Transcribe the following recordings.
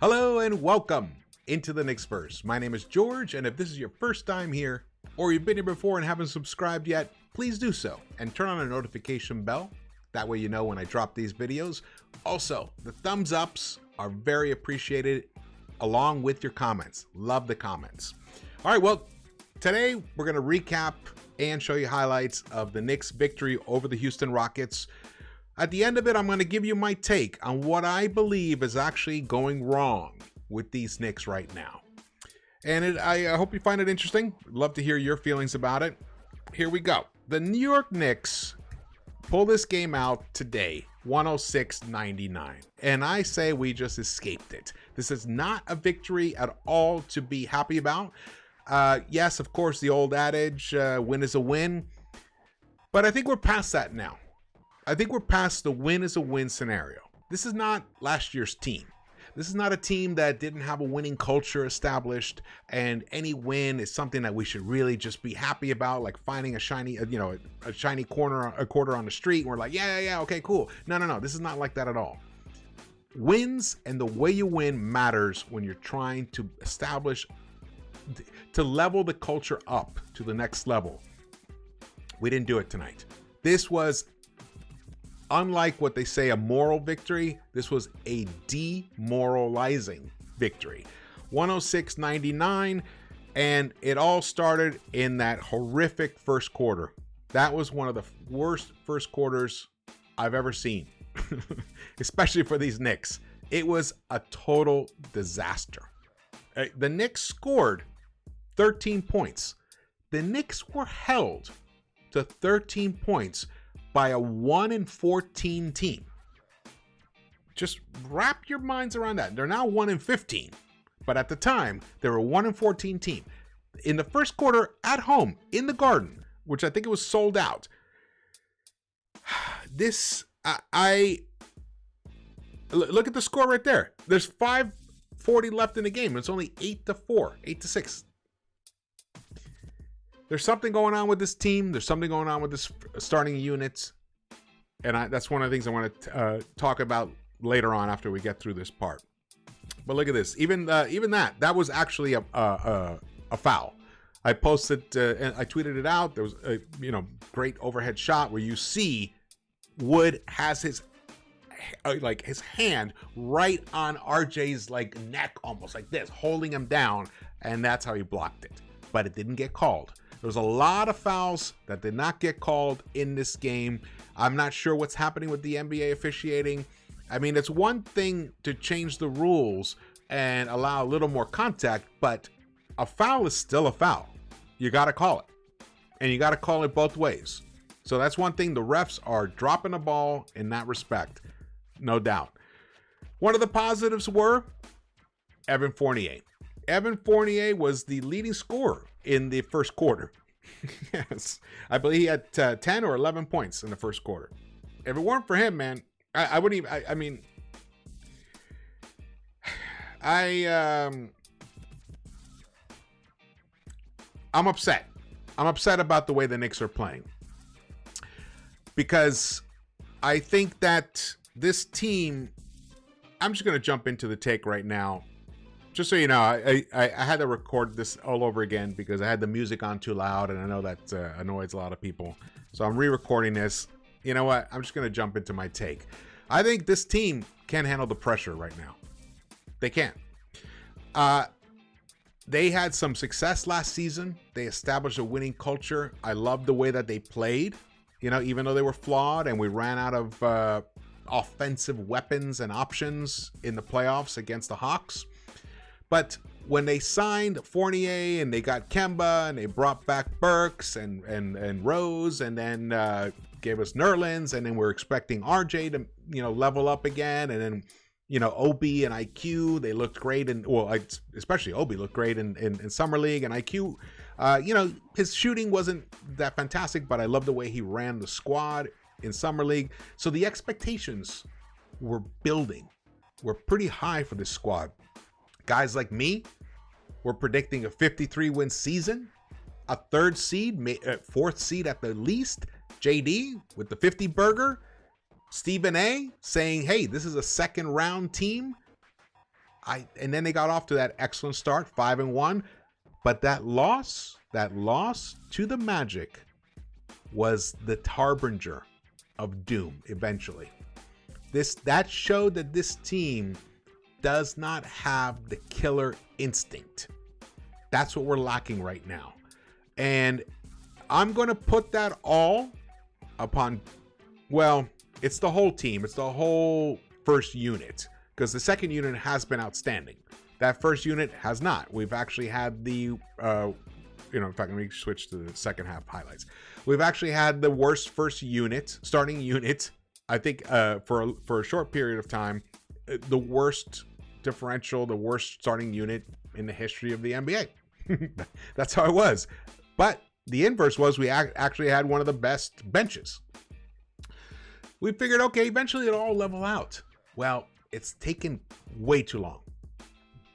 Hello and welcome into the Knicks-Verse. My name is George, and if this is your first time here, or you've been here before and haven't subscribed yet, please do so and turn on a notification bell. That way you know when I drop these videos. Also, the thumbs ups are very appreciated, along with your comments. Love the comments. All right, well, today we're going to recap and show you highlights of the Knicks' victory over the Houston Rockets. At the end of it, I'm going to give you my take on what I believe is actually going wrong with these Knicks right now. And I hope you find it interesting. Love to hear your feelings about it. Here we go. The New York Knicks pull this game out today, 106-99. And I say we just escaped it. This is not a victory at all to be happy about. Yes, of course, the old adage, win is a win. But I think we're past that now. I think we're past the win is a win scenario. This is not last year's team. This is not a team that didn't have a winning culture established, and any win is something that we should really just be happy about, like finding a shiny, a shiny quarter on the street. And we're like, yeah, okay, cool. No. This is not like that at all. Wins and the way you win matters when you're trying to establish, to level the culture up to the next level. We didn't do it tonight. This was, unlike what they say, a moral victory, this was a demoralizing victory. 106-99, and it all started in that horrific first quarter. That was one of the worst first quarters I've ever seen, especially for these Knicks. It was a total disaster. The Knicks scored 13 points. The Knicks were held to 13 points by a 1-14 team. Just wrap your minds around that. They're now 1-15, but at the time they were a 1-14 team. In the first quarter, at home in the Garden, which I think it was sold out. I look at the score right there. There's 5:40 left in the game. It's only 8-4, 8-6. There's something going on with this team. There's something going on with this starting units. And that's one of the things I want to talk about later on after we get through this part. But look at this. Even that was actually a foul. I posted, and I tweeted it out. There was a great overhead shot where you see Wood has his hand right on RJ's neck, almost like this, holding him down. And that's how he blocked it. But it didn't get called. There was a lot of fouls that did not get called in this game. I'm not sure what's happening with the NBA officiating. I mean, it's one thing to change the rules and allow a little more contact, but a foul is still a foul. You got to call it. And you got to call it both ways. So that's one thing. The refs are dropping the ball in that respect. No doubt. One of the positives were Evan Fournier. Evan Fournier was the leading scorer in the first quarter. Yes, I believe he had 10 or 11 points in the first quarter. If it weren't for him, man, I wouldn't even, I'm upset. I'm upset about the way the Knicks are playing. Because I think that this team, I'm just going to jump into the take right now. Just so you know, I had to record this all over again because I had the music on too loud, and I know that annoys a lot of people. So I'm re-recording this. You know what? I'm just going to jump into my take. I think this team can't handle the pressure right now. They can't. They had some success last season. They established a winning culture. I love the way that they played, even though they were flawed and we ran out of offensive weapons and options in the playoffs against the Hawks. But when they signed Fournier and they got Kemba and they brought back Burks and Rose and then gave us Nerlens, and then we're expecting RJ to level up again, and then Obi and IQ, they looked great, and especially Obi looked great in summer league, and IQ his shooting wasn't that fantastic, but I love the way he ran the squad in summer league. So the expectations were building, were pretty high for this squad. Guys like me were predicting a 53-win season, a third seed, fourth seed at the least. JD with the 50 burger. Stephen A saying, hey, this is a second round team. And then they got off to that excellent start, 5-1. But that loss to the Magic was the harbinger of doom eventually. That showed that this team does not have the killer instinct. That's what we're lacking right now. And I'm going to put that all upon, well, it's the whole team. It's the whole first unit, because the second unit has been outstanding. That first unit has not. We've actually had the, in fact, let me switch to the second half highlights. We've actually had the worst first unit, starting unit, I think, for a short period of time, the worst differential, the worst starting unit in the history of the NBA. That's how it was. But the inverse was we actually had one of the best benches. We figured, okay, eventually it'll all level out. Well, it's taken way too long.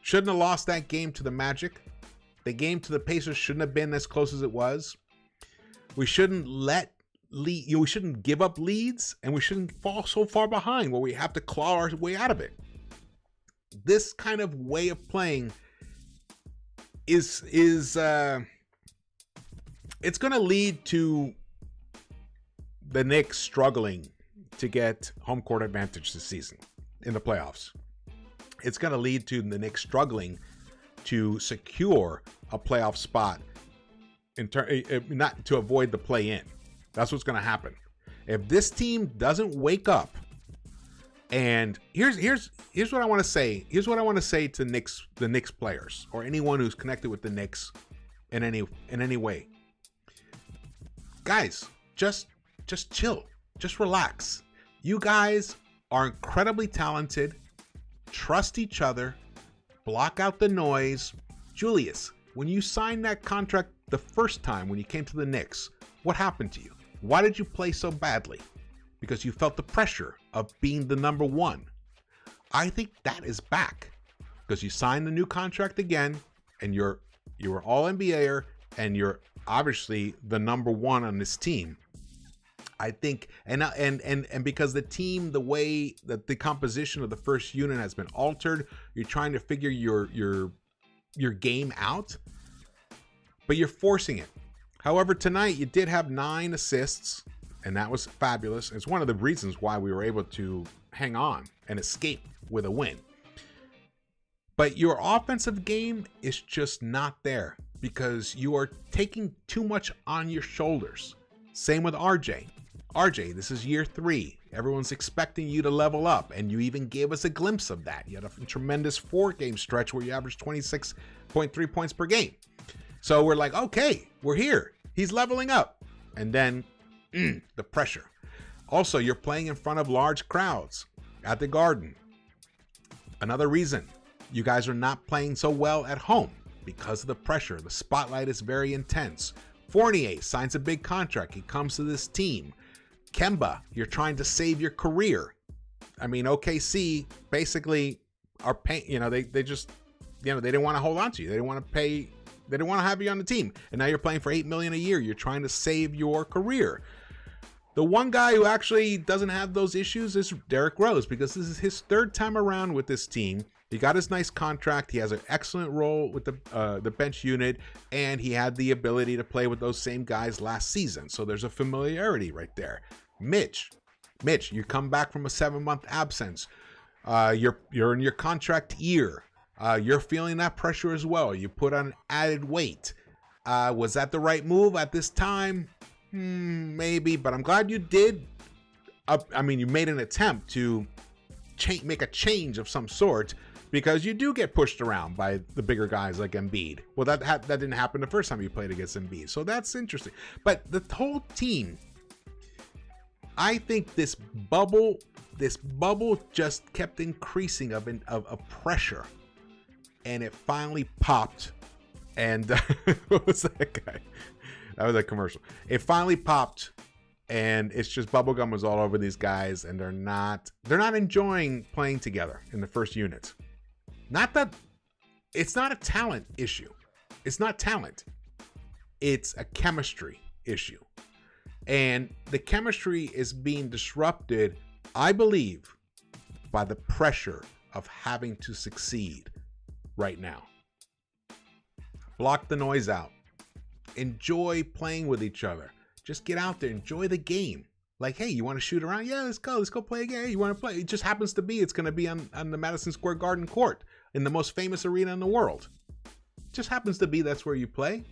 Shouldn't have lost that game to the Magic. The game to the Pacers shouldn't have been as close as it was. We shouldn't we shouldn't give up leads, and we shouldn't fall so far behind where we have to claw our way out of it. This kind of way of playing is it's going to lead to the Knicks struggling to get home court advantage this season in the playoffs. It's going to lead to the Knicks struggling to secure a playoff spot not to avoid the play-in. That's what's going to happen. If this team doesn't wake up, and here's what I want to say. Here's what I want to say to the Knicks players, or anyone who's connected with the Knicks in any way. Guys, just chill. Just relax. You guys are incredibly talented. Trust each other. Block out the noise. Julius, when you signed that contract the first time when you came to the Knicks, what happened to you? Why did you play so badly? Because you felt the pressure of being the number one. I think that is back because you signed the new contract again, and you're all NBAer, and you're obviously the number one on this team. I think, and because the team, the way that the composition of the first unit has been altered, you're trying to figure your game out, but you're forcing it. However, tonight you did have 9 assists, and that was fabulous. It's one of the reasons why we were able to hang on and escape with a win. But your offensive game is just not there because you are taking too much on your shoulders. Same with RJ. RJ, this is year 3. Everyone's expecting you to level up, and you even gave us a glimpse of that. You had a tremendous 4-game stretch where you averaged 26.3 points per game. So we're like, okay, we're here. He's leveling up. And then the pressure. Also, you're playing in front of large crowds at the Garden. Another reason you guys are not playing so well at home because of the pressure. The spotlight is very intense. Fournier signs a big contract. He comes to this team. Kemba, you're trying to save your career. I mean, OKC basically are paying, they just, they didn't want to hold on to you. They didn't want to pay. They didn't want to have you on the team. And now you're playing for $8 million a year. You're trying to save your career. The one guy who actually doesn't have those issues is Derrick Rose, because this is his 3rd time around with this team. He got his nice contract. He has an excellent role with the bench unit, and he had the ability to play with those same guys last season. So there's a familiarity right there. Mitch, you come back from a 7-month absence. You're in your contract year. You're feeling that pressure as well. You put on added weight. Was that the right move at this time? Maybe, but I'm glad you did. You made an attempt to make a change of some sort, because you do get pushed around by the bigger guys like Embiid. Well, that didn't happen the first time you played against Embiid, so that's interesting. But the whole team, I think this bubble just kept increasing of pressure. And it finally popped. And what was that guy? That was a commercial. It finally popped, and it's just bubblegum was all over these guys, and they're not enjoying playing together in the first unit. Not that it's not a talent issue. It's not talent. It's a chemistry issue. And the chemistry is being disrupted, I believe, by the pressure of having to succeed. right now. Block the noise out. Enjoy playing with each other. Just get out there, enjoy the game. Like, hey, you want to shoot around? Yeah, let's go play a game. Hey, you want to play? It just happens to be, it's going to be on the Madison Square Garden court in the most famous arena in the world. Just happens to be that's where you play.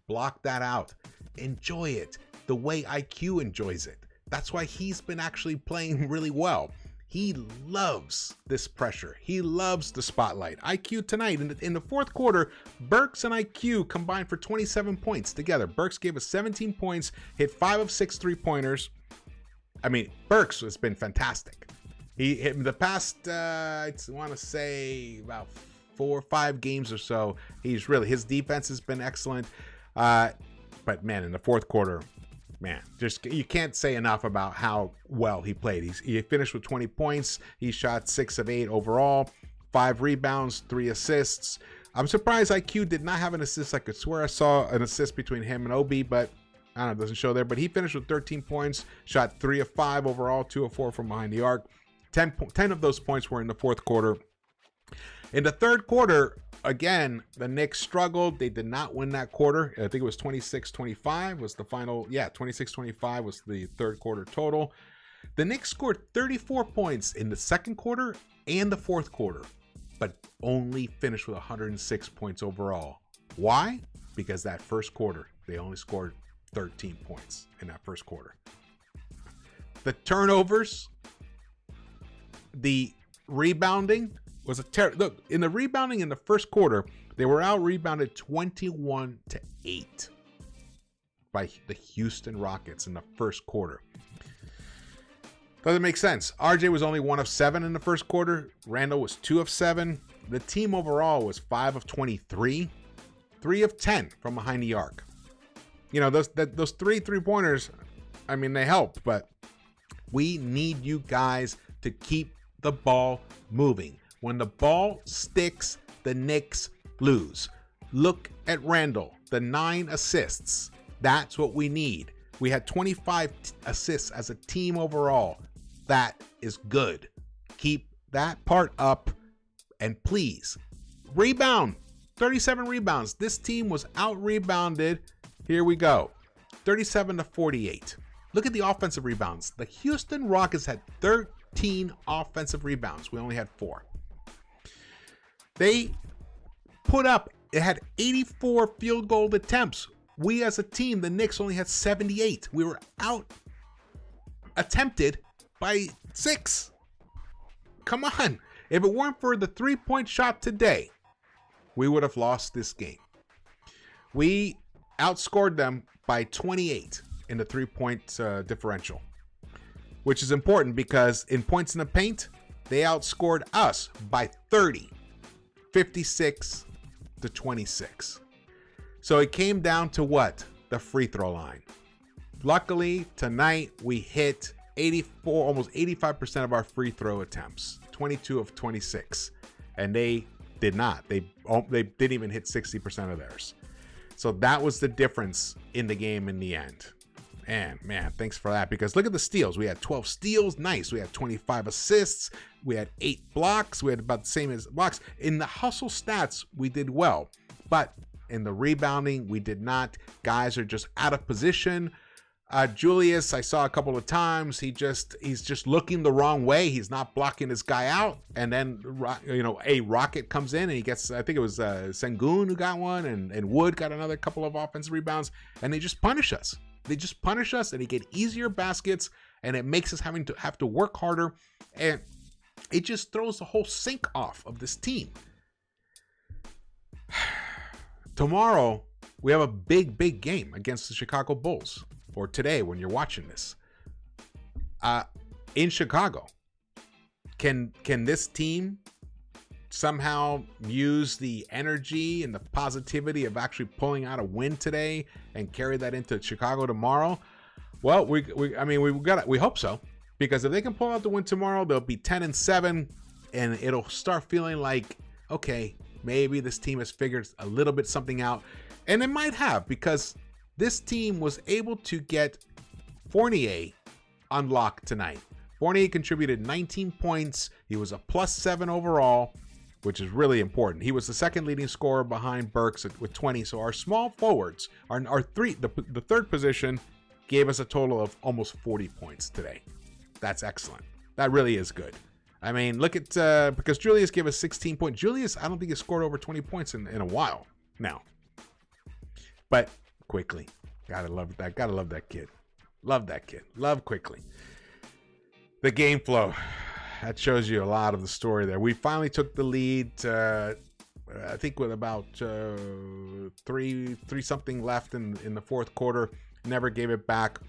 Block that out. Enjoy it the way IQ enjoys it. That's why he's been actually playing really well. He loves this pressure. He loves the spotlight. IQ tonight, in the fourth quarter, Burks and IQ combined for 27 points together. Burks gave us 17 points, hit 5 of 6 three-pointers. I mean, Burks has been fantastic. He hit the past, I want to say about 4 or 5 games or so. His defense has been excellent. But man, in the fourth quarter, man, just you can't say enough about how well he played. He finished with 20 points. He shot 6 of 8 overall, 5 rebounds, 3 assists. I'm surprised IQ did not have an assist. I could swear I saw an assist between him and OB, but I don't know, it doesn't show there. But he finished with 13 points, shot 3 of 5 overall, 2 of 4 from behind the arc. 10 of those points were in the fourth quarter. In the third quarter, again, the Knicks struggled. They did not win that quarter. I think it was 26-25 was the final. Yeah, 26-25 was the third quarter total. The Knicks scored 34 points in the second quarter and the fourth quarter, but only finished with 106 points overall. Why? Because that first quarter, they only scored 13 points in that first quarter. The turnovers, the rebounding was a terrible. Look, in the rebounding in the first quarter, they were out rebounded 21-8 by the Houston Rockets in the first quarter. Doesn't make sense. RJ was only 1 of 7 in the first quarter. Randall was 2 of 7. The team overall was 5 of 23, 3 of 10 from behind the arc. You know, those 3 3-pointers, I mean, they help, but we need you guys to keep the ball moving. When the ball sticks, the Knicks lose. Look at Randall, the 9 assists. That's what we need. We had 25 assists as a team overall. That is good. Keep that part up, and please, rebound. 37 rebounds. This team was out-rebounded. Here we go. 37-48. Look at the offensive rebounds. The Houston Rockets had 13 offensive rebounds. We only had 4. They put up, it had 84 field goal attempts. We as a team, the Knicks only had 78. We were out attempted by 6. Come on. If it weren't for the 3-point shot today, we would have lost this game. We outscored them by 28 in the 3-point differential, which is important because in points in the paint, they outscored us by 30. 56-26. So it came down to what? The free throw line. Luckily, tonight we hit 84, almost 85% of our free throw attempts, 22 of 26. And they did not. They didn't even hit 60% of theirs. So that was the difference in the game in the end. And man, thanks for that, because look at the steals. We had 12 steals. Nice. We had 25 assists. We had 8 blocks. We had about the same as blocks. In the hustle stats, we did well. But in the rebounding, we did not. Guys are just out of position. Julius, I saw a couple of times. He's just looking the wrong way. He's not blocking this guy out. And then, a Rocket comes in and he gets, I think it was Sengun who got one, and Wood got another couple of offensive rebounds. And they just punish us. They just punish us, and they get easier baskets, and it makes us have to work harder, and it just throws the whole sync off of this team. Tomorrow, we have a big game against the Chicago Bulls, or today when you're watching this. In Chicago, can this team somehow use the energy and the positivity of actually pulling out a win today and carry that into Chicago tomorrow? Well, we hope so, because if they can pull out the win tomorrow, they'll be 10-7, and it'll start feeling like, okay, maybe this team has figured a little bit something out, and it might have, because this team was able to get Fournier unlocked tonight. Fournier contributed 19 points. He was a +7 overall. which is really important. He was the second leading scorer behind Burks with 20. So our small forwards, the third position, gave us a total of almost 40 points today. That's excellent. That really is good. I mean, look at, because Julius gave us 16 points. Julius, I don't think he scored over 20 points in a while now. But Quickly. Gotta love that. Gotta love that kid. Love that kid. Love Quickly. The game flow. That shows you a lot of the story there. We finally took the lead, I think with about three something left in the fourth quarter. Never gave it back.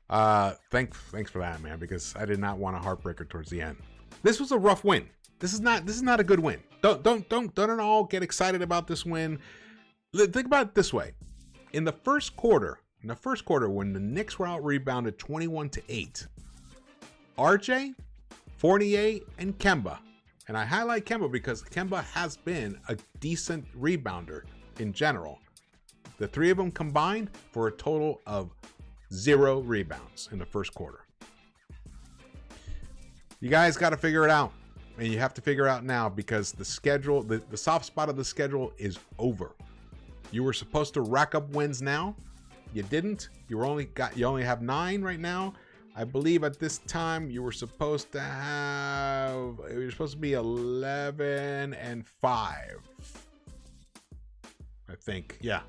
Thanks for that, man, because I did not want a heartbreaker towards the end. This was a rough win. This is not a good win. Don't all get excited about this win. Think about it this way. In the first quarter, when the Knicks were out rebounded 21-8, RJ, Fournier, and Kemba, and I highlight Kemba because Kemba has been a decent rebounder in general. The three of them combined for a total of 0 rebounds in the first quarter. You guys got to figure it out, and you have to figure it out now because the schedule, the soft spot of the schedule is over. You were supposed to rack up wins now. You didn't. You only have 9 right now. I believe at this time you were supposed to have, it was supposed to be 11-5. I think, yeah.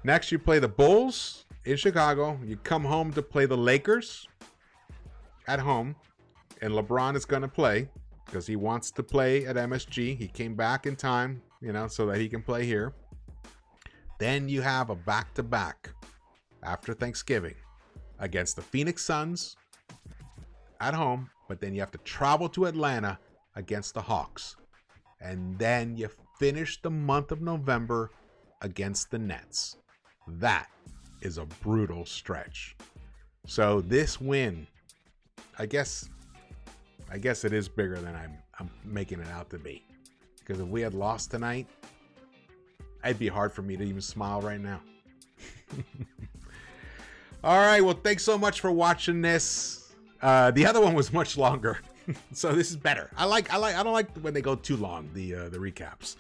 Next, you play the Bulls in Chicago. You come home to play the Lakers at home. And LeBron is going to play because he wants to play at MSG. He came back in time, so that he can play here. Then you have a back-to-back after Thanksgiving against the Phoenix Suns at home. But then you have to travel to Atlanta against the Hawks. And then you finish the month of November against the Nets. That is a brutal stretch. So this win, I guess it is bigger than I'm making it out to be. Because if we had lost tonight, it'd be hard for me to even smile right now. All right, well, thanks so much for watching this. The other one was much longer, so this is better. I don't like when they go too long, the recaps.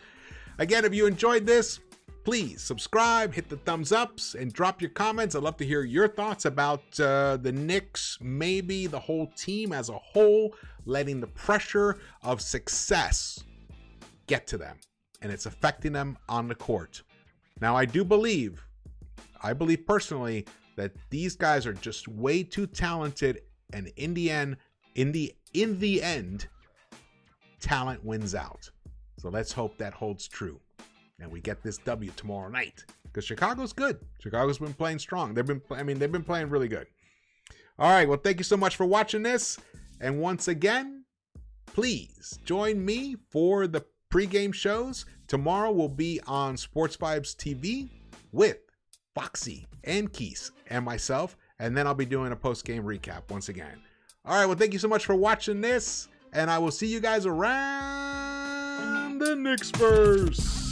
Again, if you enjoyed this, please subscribe, hit the thumbs ups, and drop your comments. I'd love to hear your thoughts about the Knicks, maybe the whole team as a whole, letting the pressure of success get to them, and it's affecting them on the court. Now, I believe personally that these guys are just way too talented, and in the end, talent wins out. So let's hope that holds true, and we get this W tomorrow night because Chicago's good. Chicago's been playing strong. They've been playing really good. All right, well, thank you so much for watching this, and once again, please join me for the pregame shows. Tomorrow we'll be on Sports Vibes TV with Foxy and Keese and myself, and then I'll be doing a post-game recap once again. All right, well, thank you so much for watching this, and I will see you guys around the Knicks-Verse.